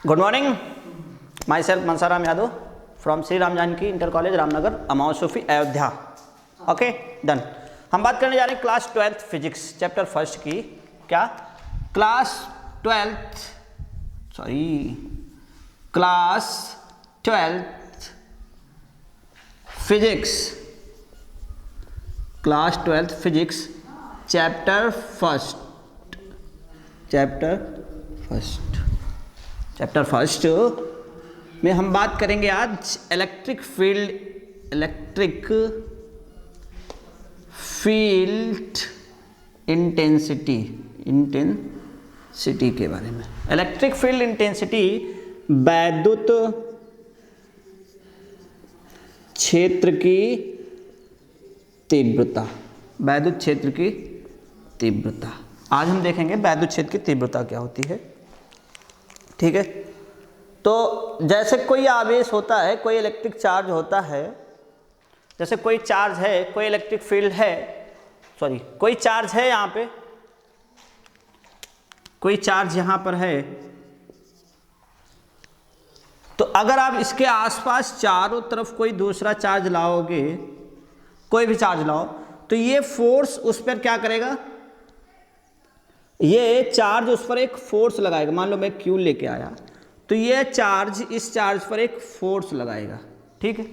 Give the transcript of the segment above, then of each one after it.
Good morning, myself Mansaram Yadav from Shri Ram Janki inter college Ramnagar अमाउंट सूफी Ayodhya. Okay done. हम बात करने जा रहे हैं class 12th physics chapter first की। क्या class 12th physics, class 12th physics chapter first में हम बात करेंगे आज इलेक्ट्रिक फील्ड इंटेंसिटी के बारे में। इलेक्ट्रिक फील्ड इंटेंसिटी वैद्युत क्षेत्र की तीव्रता, वैद्युत क्षेत्र की तीव्रता। आज हम देखेंगे वैद्युत क्षेत्र की तीव्रता क्या होती है। ठीक है, तो जैसे कोई आवेश होता है, कोई इलेक्ट्रिक चार्ज होता है, जैसे कोई चार्ज है, कोई इलेक्ट्रिक फील्ड है, कोई चार्ज है यहाँ पे, कोई चार्ज यहाँ पर है, तो अगर आप इसके आसपास चारों तरफ कोई दूसरा चार्ज लाओगे, कोई भी चार्ज लाओ, तो ये फोर्स उस पर क्या करेगा, ये चार्ज उस पर एक फोर्स लगाएगा। मान लो मैं Q लेके आया, तो ये चार्ज इस चार्ज पर एक फोर्स लगाएगा। ठीक है,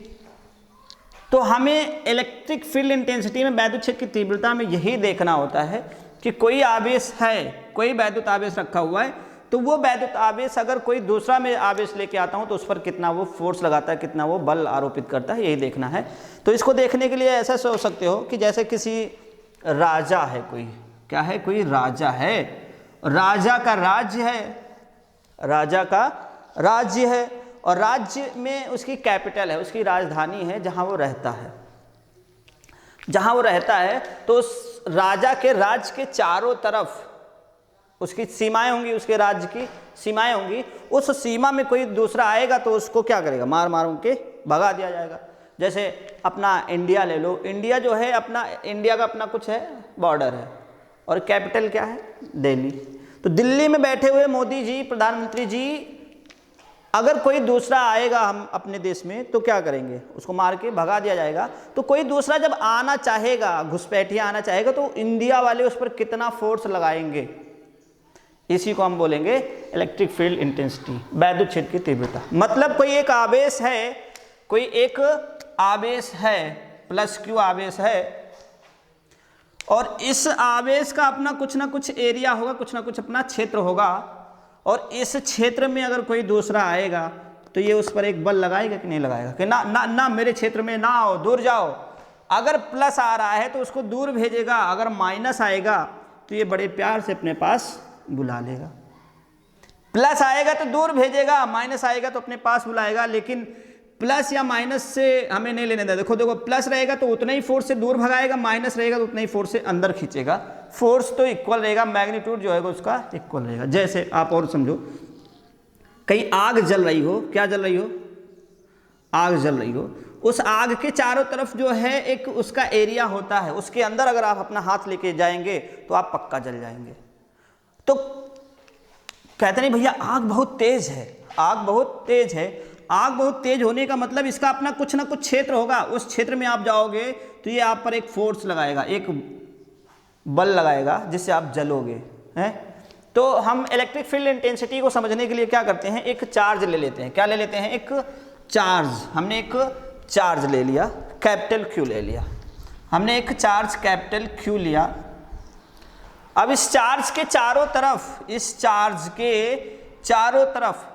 तो हमें इलेक्ट्रिक फील्ड इंटेंसिटी में वैद्युत क्षेत्र की तीव्रता में यही देखना होता है कि कोई आवेश है, कोई वैद्युत आवेश रखा हुआ है, तो वो वैद्युत आवेश अगर कोई दूसरा मैं आवेश लेके आता हूं तो उस पर कितना वो फोर्स लगाता है, कितना वो बल आरोपित करता है, यही देखना है। तो इसको देखने के लिए ऐसा सोच सकते हो कि जैसे किसी राजा है, कोई क्या है, कोई राजा है, राजा का राज्य है, राजा का राज्य है, और राज्य में उसकी कैपिटल है, उसकी राजधानी है, जहां वो रहता है, जहां वो रहता है। तो उस राजा के राज्य के चारों तरफ उसकी सीमाएं होंगी, उसके राज्य की सीमाएं होंगी। उस सीमा में कोई दूसरा आएगा तो उसको क्या करेगा, मार मार के भगा दिया जाएगा। जैसे अपना इंडिया ले लो, इंडिया जो है अपना, इंडिया का अपना कुछ है, बॉर्डर है, और कैपिटल क्या है, दिल्ली। तो दिल्ली में बैठे हुए मोदी जी, प्रधानमंत्री जी, अगर कोई दूसरा आएगा हम अपने देश में तो क्या करेंगे, उसको मार के भगा दिया जाएगा। तो कोई दूसरा जब आना चाहेगा, घुसपैठिया आना चाहेगा, तो इंडिया वाले उस पर कितना फोर्स लगाएंगे, इसी को हम बोलेंगे इलेक्ट्रिक फील्ड इंटेंसिटी, वैद्युत क्षेत्र की तीव्रता। मतलब कोई एक आवेश है, कोई एक आवेश है, प्लस Q आवेश है, और इस आवेश का अपना कुछ ना कुछ एरिया होगा, कुछ ना कुछ अपना क्षेत्र होगा, और इस क्षेत्र में अगर कोई दूसरा आएगा तो ये उस पर एक बल लगाएगा कि नहीं लगाएगा, कि ना ना ना मेरे क्षेत्र में ना आओ, दूर जाओ। अगर प्लस आ रहा है तो उसको दूर भेजेगा, अगर माइनस आएगा तो ये बड़े प्यार से अपने पास बुला लेगा। प्लस आएगा तो दूर भेजेगा, माइनस आएगा तो अपने पास बुलाएगा। लेकिन प्लस या माइनस से हमें नहीं लेने दें। देखो प्लस रहेगा तो उतना ही फोर्स से दूर भगाएगा, माइनस रहेगा तो उतना ही फोर्स से अंदर खींचेगा। फोर्स तो इक्वल रहेगा, मैग्नीट्यूड जो है उसका इक्वल रहेगा। जैसे आप और समझो, कहीं आग जल रही हो, क्या जल रही हो, आग जल रही हो, उस आग के चारों तरफ जो है एक उसका एरिया होता है, उसके अंदर अगर आप अपना हाथ लेके जाएंगे तो आप पक्का जल जाएंगे। तो कहते नहीं भैया आग बहुत तेज है, आग बहुत तेज है। आग बहुत तेज होने का मतलब इसका अपना कुछ ना कुछ क्षेत्र होगा, उस क्षेत्र में आप जाओगे तो ये आप पर एक फोर्स लगाएगा, एक बल लगाएगा, जिससे आप जलोगे। हैं, तो हम इलेक्ट्रिक फील्ड इंटेंसिटी को समझने के लिए क्या करते हैं, एक चार्ज ले लेते हैं। क्या ले लेते हैं, एक चार्ज। हमने एक चार्ज ले लिया, कैपिटल Q ले लिया, हमने एक चार्ज कैपिटल Q लिया। अब इस चार्ज के चारों तरफ, इस चार्ज के चारों तरफ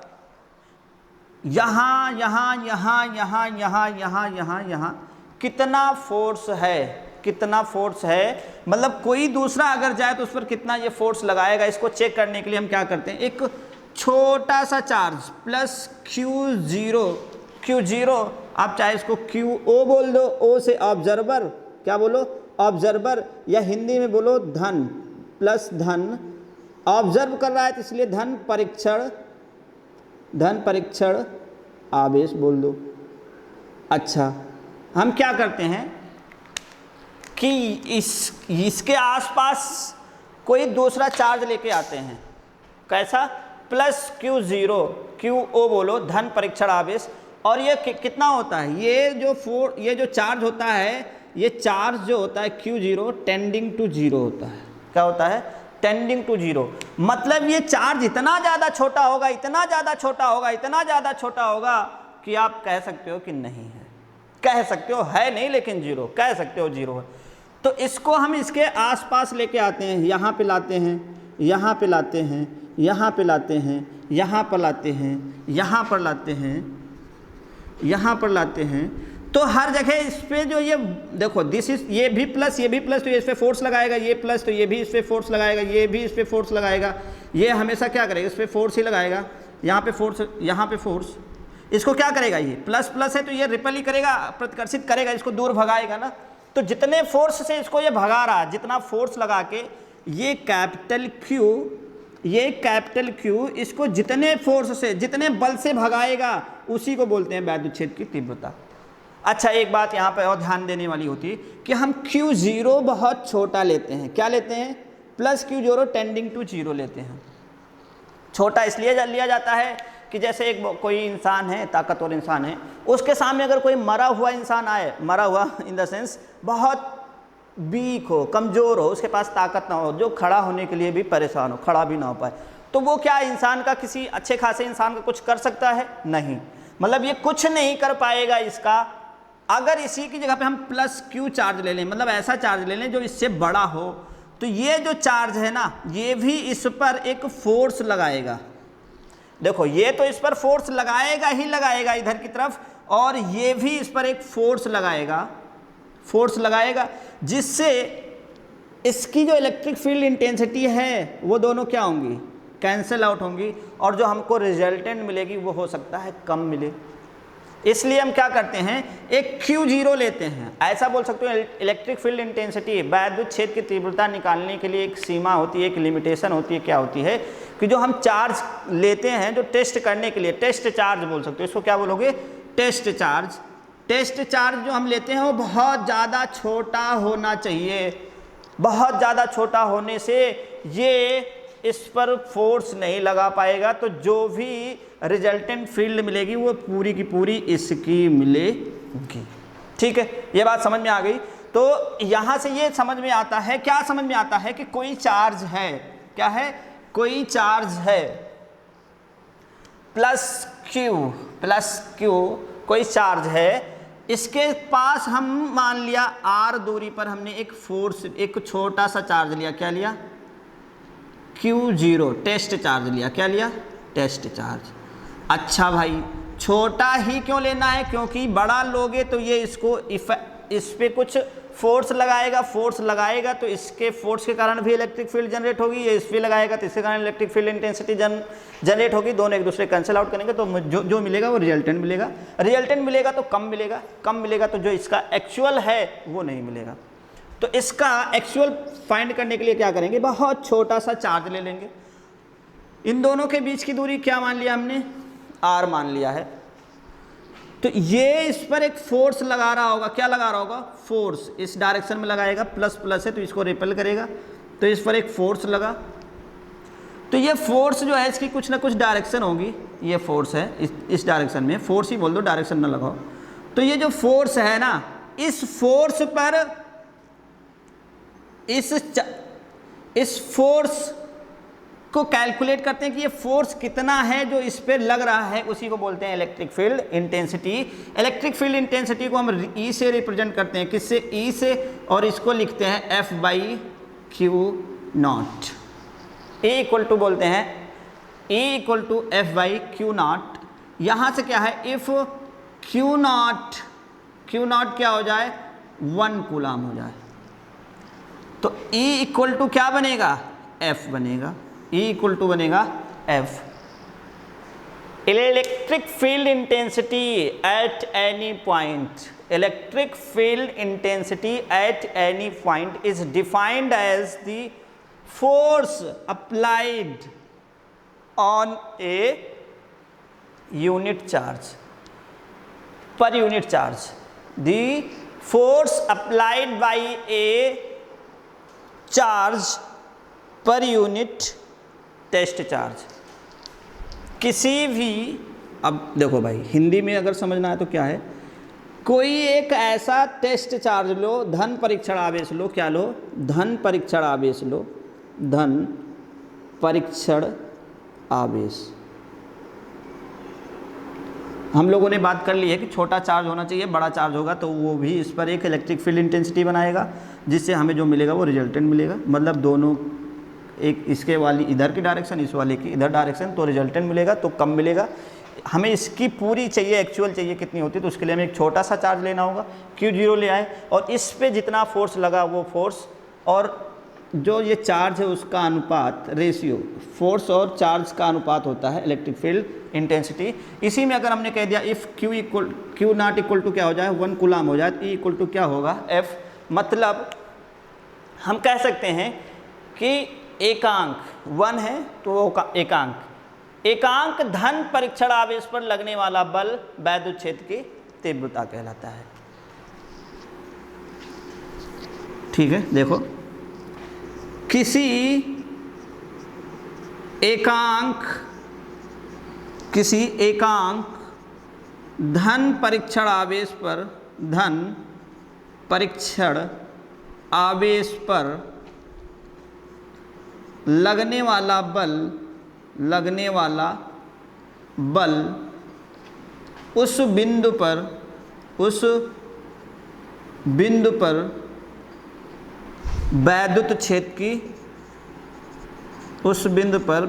यहाँ यहाँ यहाँ यहाँ यहाँ यहाँ यहाँ यहाँ कितना फोर्स है, कितना फोर्स है, मतलब कोई दूसरा अगर जाए तो उस पर कितना ये फोर्स लगाएगा। इसको चेक करने के लिए हम क्या करते हैं, एक छोटा सा चार्ज प्लस Q0, आप चाहे इसको QO बोल दो, O से ऑब्जर्वर, क्या बोलो, ऑब्जर्वर, या हिंदी में बोलो धन, प्लस धन, ऑब्जर्व कर रहा है तो इसलिए धन परीक्षण आवेश बोल दो। अच्छा, हम क्या करते हैं कि इसके आसपास कोई दूसरा चार्ज लेके आते हैं। कैसा, प्लस Q0, QO बोलो, धन परीक्षण आवेश। और ये कितना होता है, ये जो चार्ज होता है, ये चार्ज जो होता है Q0 टेंडिंग टू 0 होता है। क्या होता है? Tending to 0। मतलब ये चार्ज इतना ज़्यादा छोटा होगा, इतना ज़्यादा छोटा होगा, इतना ज़्यादा छोटा होगा कि आप कह सकते हो कि नहीं है, कह सकते हो है नहीं लेकिन 0, कह सकते हो 0 है। तो इसको हम इसके आसपास लेके आते हैं, यहाँ पे लाते हैं, यहाँ पे लाते हैं, यहाँ पे लाते हैं, यहाँ पर लाते हैं, यहाँ पर लाते हैं, यहाँ पर लाते हैं। तो हर जगह इस पे जो ये देखो दिस इज, ये भी प्लस, ये भी प्लस, तो ये इस पे फोर्स लगाएगा, ये प्लस तो ये भी इस पे फोर्स लगाएगा, ये भी इस पे फोर्स लगाएगा, ये हमेशा क्या करेगा, इस पे फोर्स ही लगाएगा, यहाँ पे फोर्स, यहाँ पे फोर्स। इसको क्या करेगा, ये प्लस प्लस है तो ये रिपल ही करेगा, प्रतिकर्षित करेगा, इसको दूर भगाएगा ना। तो जितने फोर्स से इसको ये भगा रहा है, जितना फोर्स लगा के ये कैपिटल Q इसको जितने फोर्स से, जितने बल से भगाएगा उसी को बोलते हैं वैद्युत क्षेत्र की तीव्रता। अच्छा, एक बात यहाँ पर और ध्यान देने वाली होती है कि हम Q0 बहुत छोटा लेते हैं। क्या लेते हैं? प्लस Q0 टेंडिंग टू 0 लेते हैं। छोटा इसलिए लिया जाता है कि जैसे कोई इंसान है, ताकतवर इंसान है, उसके सामने अगर कोई मरा हुआ इंसान आए, मरा हुआ इन द सेंस बहुत वीक हो, कमज़ोर हो, उसके पास ताकत ना हो, जो खड़ा होने के लिए भी परेशान हो, खड़ा भी ना हो पाए, तो वो क्या इंसान का, किसी अच्छे खासे इंसान का कुछ कर सकता है? नहीं। मतलब ये कुछ नहीं कर पाएगा इसका। अगर इसी की जगह पे हम प्लस Q चार्ज ले लें, मतलब ऐसा चार्ज ले लें जो इससे बड़ा हो, तो ये जो चार्ज है ना, ये भी इस पर एक फोर्स लगाएगा। देखो, ये तो इस पर फोर्स लगाएगा ही लगाएगा इधर की तरफ, और ये भी इस पर एक फोर्स लगाएगा, जिससे इसकी जो इलेक्ट्रिक फील्ड इंटेंसिटी है वो दोनों क्या होंगी? कैंसिल आउट होंगी, और जो हमको रिजल्टेंट मिलेगी वो हो सकता है कम मिले। इसलिए हम क्या करते हैं, एक Q0 लेते हैं। ऐसा बोल सकते हो इलेक्ट्रिक फील्ड इंटेंसिटी, वैद्युत क्षेत्र की तीव्रता निकालने के लिए एक सीमा होती है, एक लिमिटेशन होती है। क्या होती है कि जो हम चार्ज लेते हैं, जो टेस्ट करने के लिए, टेस्ट चार्ज बोल सकते हो, इसको क्या बोलोगे? Test charge. टेस्ट चार्ज जो हम लेते हैं वो बहुत ज़्यादा छोटा होना चाहिए। बहुत ज़्यादा छोटा होने से ये इस पर फोर्स नहीं लगा पाएगा, तो जो भी रिजल्टेंट फील्ड मिलेगी वो पूरी की पूरी इसकी मिलेगी। ठीक है, ये बात समझ में आ गई। तो यहाँ से ये समझ में आता है, क्या समझ में आता है कि कोई चार्ज है, क्या है? कोई चार्ज है प्लस Q, कोई चार्ज है, इसके पास हम मान लिया r दूरी पर हमने एक फोर्स, एक छोटा सा चार्ज लिया। क्या लिया? Q0 टेस्ट चार्ज लिया। क्या लिया? Test charge. अच्छा भाई, छोटा ही क्यों लेना है? क्योंकि बड़ा लोगे तो ये इसको इस पे कुछ फोर्स लगाएगा, तो इसके फोर्स के कारण भी इलेक्ट्रिक फील्ड जनरेट होगी, ये इस पे लगाएगा तो इसके कारण इलेक्ट्रिक फील्ड इंटेंसिटी जनरेट होगी। दोनों एक दूसरे कैंसिल आउट करेंगे, तो जो मिलेगा वो रिजल्टेंट मिलेगा तो कम मिलेगा, तो जो इसका एक्चुअल है वो नहीं मिलेगा। तो इसका एक्चुअल फाइंड करने के लिए क्या करेंगे? बहुत छोटा सा चार्ज ले लेंगे। इन दोनों के बीच की दूरी क्या मान लिया हमने? r मान लिया है। तो ये इस पर एक फोर्स लगा रहा होगा। क्या लगा रहा होगा? फोर्स। इस डायरेक्शन में लगाएगा, प्लस है तो इसको रिपेल करेगा, तो इस पर एक फोर्स लगा। तो ये फोर्स जो है इसकी कुछ ना कुछ डायरेक्शन होगी। ये फोर्स है इस डायरेक्शन में, फोर्स ही बोल दो, डायरेक्शन ना लगाओ। तो ये जो फोर्स है ना, इस फोर्स पर इस फोर्स को कैलकुलेट करते हैं कि ये फोर्स कितना है जो इस पे लग रहा है, उसी को बोलते हैं electric field intensity. Electric field intensity को हम E से रिप्रेजेंट करते हैं। किससे? E से। और इसको लिखते हैं F/Q0। E इक्वल टू बोलते हैं, E इक्वल टू F/Q0। यहाँ से क्या है? इफ Q0 क्या हो जाए? 1 कूलाम हो जाए, तो E इक्वल टू क्या बनेगा? F बनेगा। E इक्वल टू बनेगा F। Electric field intensity at any point is defined as the force applied on a unit charge, per unit charge. The force applied by a charge per unit test charge. किसी भी, अब देखो भाई हिंदी में अगर समझना है तो क्या है, कोई एक ऐसा टेस्ट चार्ज लो, धन परीक्षण आवेश लो, क्या लो, धन परीक्षण आवेश लो, धन परीक्षण आवेश। हम लोगों ने बात कर ली है कि छोटा चार्ज होना चाहिए, बड़ा चार्ज होगा तो वो भी इस पर एक इलेक्ट्रिक फील्ड इंटेंसिटी बनाएगा, जिससे हमें जो मिलेगा वो रिजल्टेंट मिलेगा, मतलब दोनों, एक इसके वाली इधर की डायरेक्शन, इस वाले की इधर डायरेक्शन, तो रिजल्टेंट मिलेगा तो कम मिलेगा। हमें इसकी पूरी चाहिए, एक्चुअल चाहिए कितनी होती है, तो उसके लिए हमें एक छोटा सा चार्ज लेना होगा, Q0 ले आए, और इस पे जितना फोर्स लगा वो फोर्स, और जो ये चार्ज है उसका अनुपात, रेशियो, फोर्स और चार्ज का अनुपात होता है इलेक्ट्रिक फील्ड इंटेंसिटी। इसी में अगर हमने कह दिया if Q not equal to क्या हो जाए, 1 कूलाम हो जाए, तो E इक्वल टू क्या होगा, F। मतलब हम कह सकते हैं कि एकांक 1 है तो वो एकांक धन परीक्षण आवेश पर लगने वाला बल वैद्युत क्षेत्र की तीव्रता कहलाता है। ठीक है, देखो किसी एकांक धन परीक्षण आवेश पर लगने वाला बल उस बिंदु पर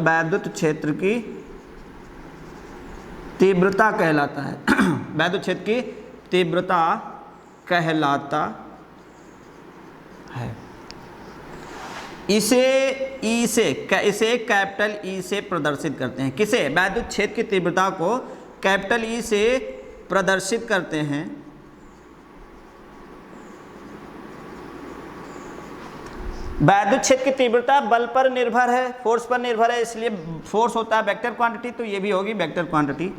वैद्युत क्षेत्र की तीव्रता कहलाता है। वैद्युत क्षेत्र की तीव्रता कहलाता है। इसे कैपिटल ई से प्रदर्शित करते हैं। किसे? वैद्युत क्षेत्र की तीव्रता को कैपिटल ई से प्रदर्शित करते हैं। वैद्युत क्षेत्र की तीव्रता बल पर निर्भर है, फोर्स पर निर्भर है, इसलिए फोर्स होता है वेक्टर क्वांटिटी, तो ये भी होगी वेक्टर क्वांटिटी।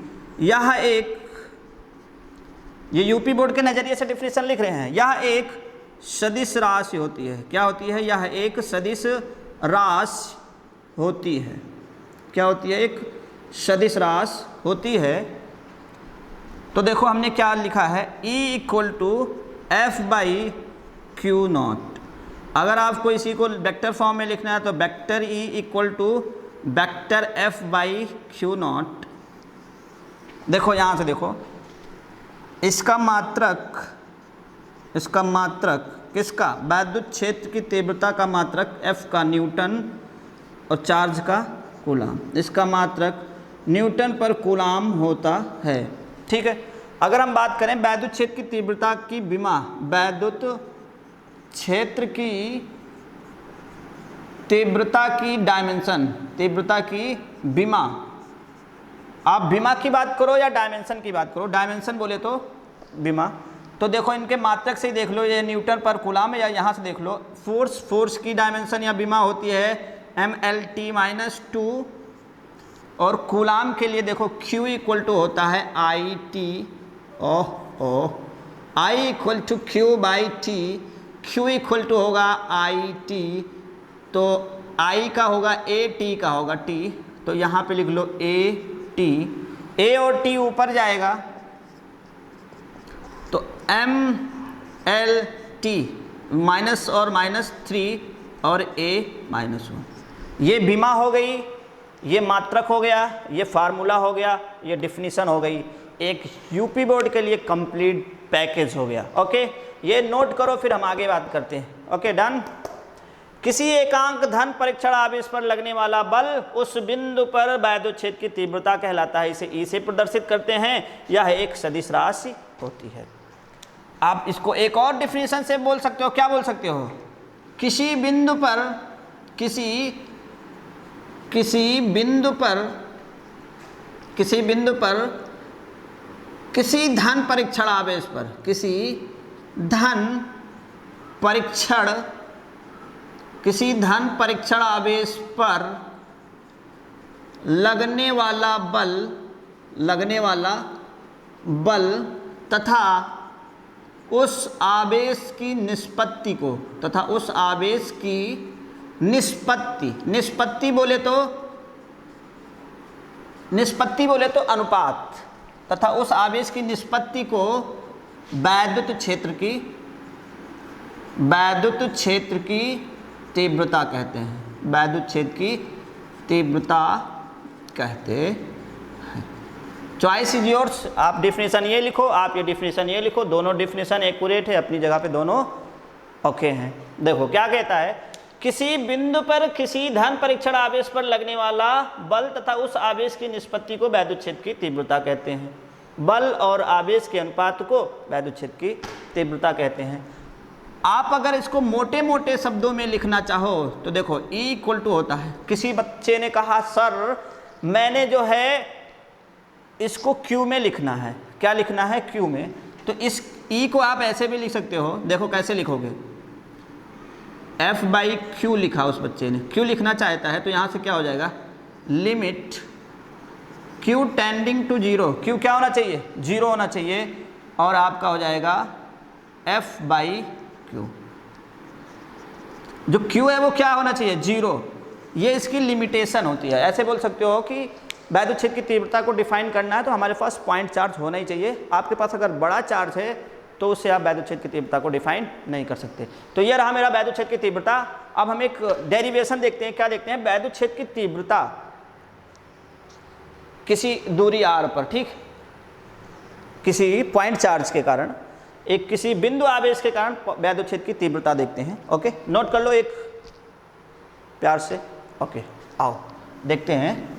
ये यूपी बोर्ड के नज़रिए से डिफिनेशन लिख रहे हैं। यह एक सदिश राशि होती है। क्या होती है? यह एक सदिश राशि होती है। क्या होती है? एक सदिश राशि होती है। तो देखो हमने क्या लिखा है, E equal to F by Q naught. अगर आपको इसी को वेक्टर फॉर्म में लिखना है तो vector E equal to vector F by Q naught. देखो यहाँ से देखो, इसका मात्रक किसका? वैद्युत क्षेत्र की तीव्रता का मात्रक F का न्यूटन और चार्ज का कूलाम। इसका मात्रक न्यूटन पर कूलाम होता है। ठीक है, अगर हम बात करें वैद्युत क्षेत्र की तीव्रता की विमा, वैद्युत क्षेत्र की तीव्रता की डायमेंशन, तीव्रता की विमा, आप विमा की बात करो या डायमेंशन की बात करो, डायमेंशन बोले तो विमा, तो देखो इनके मात्रक से ही देख लो, ये न्यूटन पर कूलाम है, या यहाँ से देख लो फोर्स की डायमेंशन या विमा होती है mLT-2, और कूलाम के लिए देखो Q इक्वल टू होता है IT, I equal to Q by T, Q equal to होगा IT, तो I का होगा A, T का होगा T, तो यहाँ पे लिख लो AT, A और T ऊपर जाएगा तो mLT माइनस और -3 और A -1, ये विमा हो गई, ये मात्रक हो गया, ये फार्मूला हो गया, ये डिफिनीशन हो गई, एक यूपी बोर्ड के लिए कंप्लीट पैकेज हो गया। ओके, ये नोट करो, फिर हम आगे बात करते हैं। Okay, done. किसी एकांक धन परीक्षण आवेश पर लगने वाला बल उस बिंदु पर वैद्युत क्षेत्र की तीव्रता कहलाता है। इसे ई से प्रदर्शित करते हैं। यह एक सदिश राशि होती है। आप इसको एक और डिफिनेशन से बोल सकते हो। क्या बोल सकते हो? किसी बिंदु पर किसी धन परीक्षण आवेश पर लगने वाला बल तथा उस आवेश की निष्पत्ति बोले तो निष्पत्ति बोले तो अनुपात, तथा उस आवेश की निष्पत्ति को वैद्युत क्षेत्र की तीव्रता कहते हैं। वैद्युत क्षेत्र की तीव्रता कहते हैं। Choice is yours. आप डिफिनेशन ये लिखो, आप ये डिफिनेशन ये लिखो, दोनों डिफिनेशन एक्यूरेट है, अपनी जगह पे दोनों ओके हैं। देखो क्या कहता है, किसी बिंदु पर किसी धन परीक्षण आवेश पर लगने वाला बल तथा उस आवेश की निष्पत्ति को वैद्युत क्षेत्र की तीव्रता कहते हैं। बल और आवेश के अनुपात को वैद्युत क्षेत्र की तीव्रता कहते हैं। आप अगर इसको मोटे मोटे शब्दों में लिखना चाहो तो देखो E इक्वल टू होता है, किसी बच्चे ने कहा सर मैंने जो है इसको Q में लिखना है, क्या लिखना है Q में, तो इस E को आप ऐसे भी लिख सकते हो। देखो कैसे लिखोगे, F/Q लिखा उस बच्चे ने, Q लिखना चाहता है तो यहाँ से क्या हो जाएगा, limit Q tending to 0, Q क्या होना चाहिए, 0 होना चाहिए, और आपका हो जाएगा F/Q। जो Q है वो क्या होना चाहिए, 0। ये इसकी लिमिटेशन होती है। ऐसे बोल सकते हो कि वैद्युत क्षेत्र की तीव्रता को डिफाइन करना है तो हमारे पास पॉइंट चार्ज होना ही चाहिए। आपके पास अगर बड़ा चार्ज है तो उससे आप वैद्युत क्षेत्र की तीव्रता को डिफाइन नहीं कर सकते। तो ये रहा मेरा वैद्युत क्षेत्र की तीव्रता। अब हम एक डेरिवेशन देखते हैं। क्या देखते हैं, वैद्युत क्षेत्र की तीव्रता किसी दूरी r पर, ठीक, किसी पॉइंट चार्ज के कारण, एक किसी बिंदु आवेश के कारण वैद्युत क्षेत्र की तीव्रता देखते हैं। ओके, नोट कर लो एक प्यार से। ओके, आओ देखते हैं।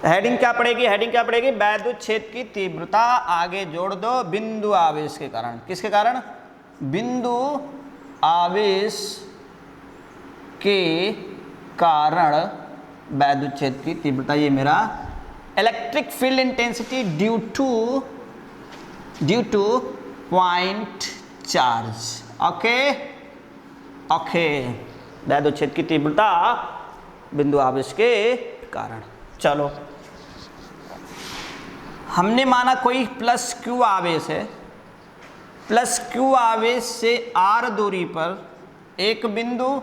हेडिंग क्या पड़ेगी, हेडिंग क्या पड़ेगी, वैद्युत क्षेत्र की तीव्रता, आगे जोड़ दो बिंदु आवेश के कारण। किसके कारण, बिंदु आवेश के कारण वैद्युत क्षेत्र की तीव्रता। ये मेरा electric field intensity due two point charge. Okay okay, वैद्युत क्षेत्र की तीव्रता बिंदु आवेश के कारण। चलो, हमने माना कोई प्लस Q आवेश है, प्लस Q आवेश से R दूरी पर एक बिंदु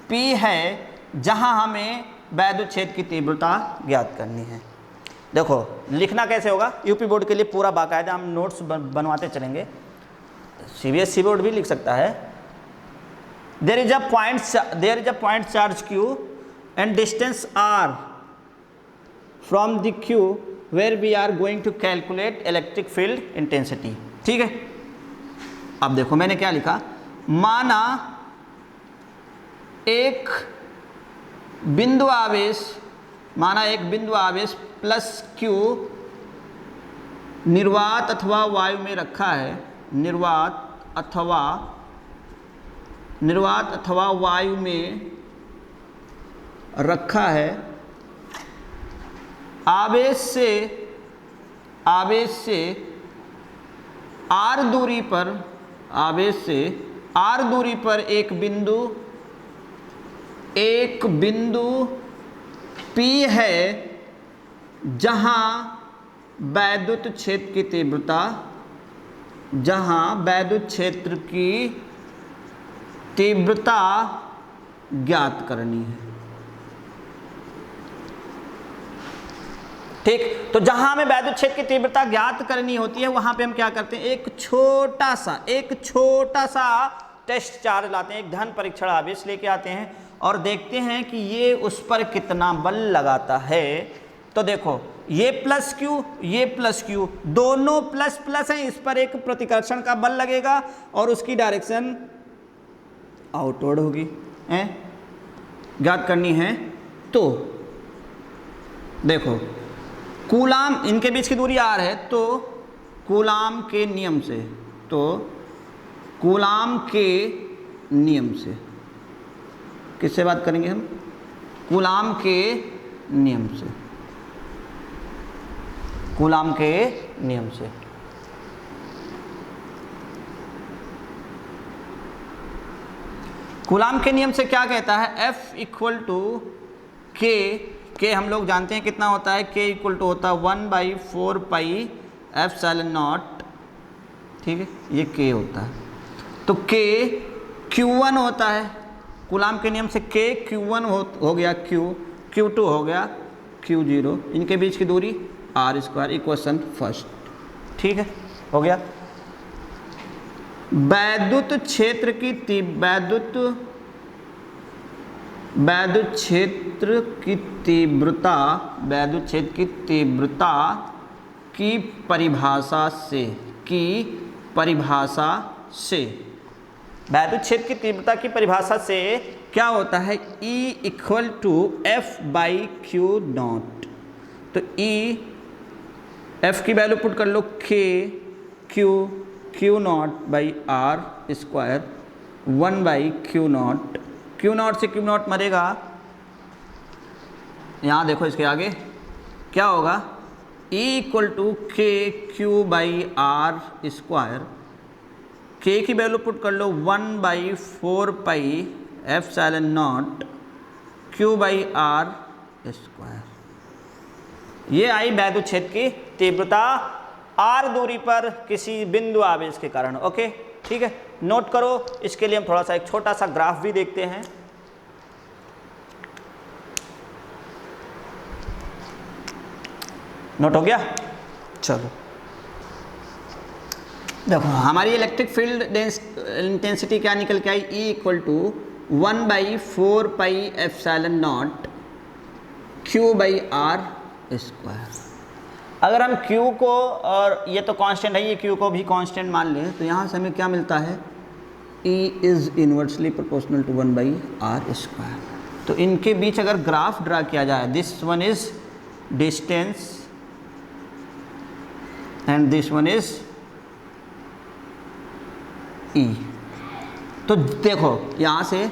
P है जहां हमें वैद्युत क्षेत्र की तीव्रता ज्ञात करनी है। देखो लिखना कैसे होगा, यूपी बोर्ड के लिए पूरा बाकायदा हम नोट्स बनवाते चलेंगे, CBSE बोर्ड भी लिख सकता है। There is a point charge Q and distance R from the Q where we are going to calculate electric field intensity। ठीक है, अब देखो मैंने क्या लिखा, माना एक बिंदु आवेश प्लस Q निर्वात अथवा वायु में रखा है, निर्वात अथवा वायु में रखा है। आवेश से R दूरी पर एक बिंदु P है जहां वैद्युत क्षेत्र की तीव्रता ज्ञात करनी है। ठीक, तो जहां हमें वैद्युत क्षेत्र की तीव्रता ज्ञात करनी होती है वहां पे हम क्या करते हैं, एक छोटा सा टेस्ट चार्ज लाते हैं, एक धन परीक्षण आवेश लेके आते हैं और देखते हैं कि ये उस पर कितना बल लगाता है। तो देखो ये प्लस Q दोनों प्लस प्लस हैं, इस पर एक प्रतिकर्षण का बल लगेगा और उसकी डायरेक्शन आउटवर्ड होगी, ज्ञात करनी है। तो देखो कूलाम, इनके बीच की दूरी r है, तो कूलाम के नियम से किससे बात करेंगे हम, कूलाम के नियम से। कूलाम के नियम से क्या कहता है, F इक्वल टू K हम लोग जानते हैं कितना होता है, K इक्वल टू होता है 1/4 पाई एप्सिलॉन नॉट, ठीक है, ये K होता है। तो K Q1 होता है, कूलाम के नियम से K Q1 हो गया, Q2 हो गया Q0, इनके बीच की दूरी r², इक्वेशन फर्स्ट, ठीक है, हो गया। वैद्युत क्षेत्र की की परिभाषा से वैद्युत क्षेत्र की तीव्रता की परिभाषा से क्या होता है, E = F/Q0। तो E, F की वैल्यू पुट कर लो, Q0/r², 1/Q0, Q0 से Q0 मरेगा, यहाँ देखो इसके आगे क्या होगा, E = KQ/r², K की वैल्यू पुट कर लो 1/4πε0 Q/r²। ये आई वैद्युत क्षेत्र की तीव्रता r दूरी पर किसी बिंदु आवेश के कारण। ओके, ठीक है, नोट करो। इसके लिए हम थोड़ा सा एक छोटा सा ग्राफ भी देखते हैं। नोट हो गया? चलो देखो, हमारी इलेक्ट्रिक फील्ड इंटेंसिटी क्या निकल के आई, E = 1/4πε0 Q/r²। अगर हम Q को, और ये तो कांस्टेंट है, ये Q को भी कांस्टेंट मान लें, तो यहाँ से हमें क्या मिलता है, E is inversely proportional to 1/r²। तो इनके बीच अगर ग्राफ ड्रा किया जाए, this one is distance and this one is E। तो देखो यहाँ से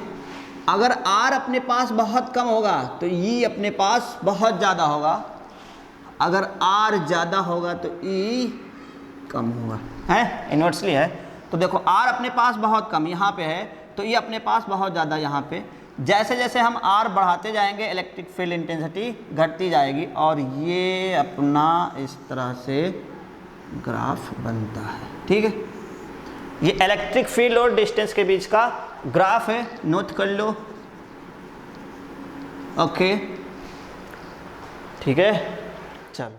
अगर R अपने पास बहुत कम होगा तो E अपने पास बहुत ज़्यादा होगा, अगर R ज़्यादा होगा तो E कम होगा, है, इन्वर्सली है। तो देखो R अपने पास बहुत कम यहाँ पे है, तो E अपने पास बहुत ज़्यादा यहाँ पे। जैसे जैसे हम R बढ़ाते जाएंगे इलेक्ट्रिक फील्ड इंटेंसिटी घटती जाएगी, और ये अपना इस तरह से ग्राफ बनता है, ठीक है। ये इलेक्ट्रिक फील्ड और डिस्टेंस के बीच का ग्राफ है, नोट कर लो। ओके, ठीक है, चलो।